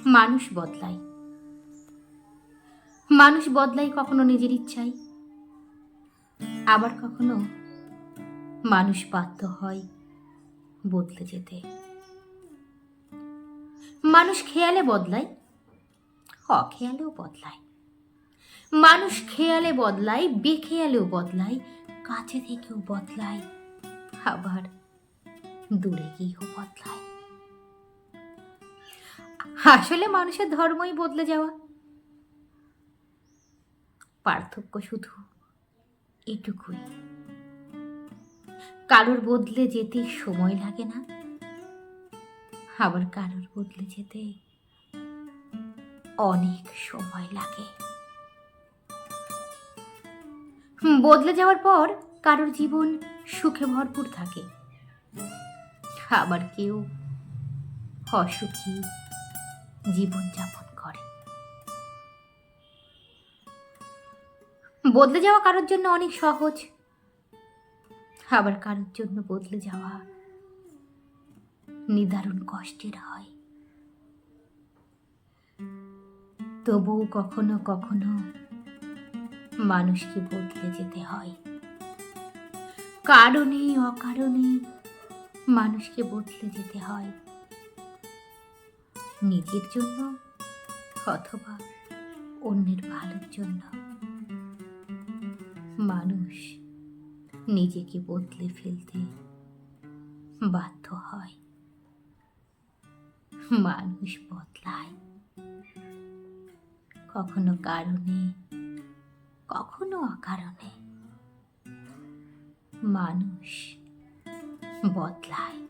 মানুষ বদলায়। মানুষ বদলায় কখনো নিজের ইচ্ছায়, আবার কখনো মানুষ বাধ্য হয় বদলে যেতে। মানুষ খেয়ালে বদলায়, অখেয়ালেও বদলায়। মানুষ খেয়ালে বদলায়, বেখেয়ালেও বদলায়, কাছে থেকেও বদলায়, আবার দূরে গিয়েও বদলায়। আসলে মানুষের ধর্মই বদলে যাওয়া। পার্থক্য শুধু এটুকুই, কারোর বদলে যেতে সময় লাগে না, আবার কারোর বদলে যেতে অনেক সময় লাগে। বদলে যাওয়ার পর কারোর জীবন সুখে ভরপুর থাকে, আবার কেউ অসুখী জীবন যাপন করে। বদলে যাওয়া কারোর জন্য অনেক সহজ, আবার কারোর জন্য বদলে যাওয়া নিদারুণ কষ্টের হয়। তবুও কখনো কখনো মানুষকে বদলে যেতে হয়। কারণে অকারণে মানুষকে বদলে যেতে হয়, নিজের জন্য অথবা অন্যের ভালোর জন্য। মানুষ নিজেকে বদলে ফেলতে বাধ্য হয়। মানুষ বদলায়, কখনো কারণে কখনো অকারণে। মানুষ বদলায়।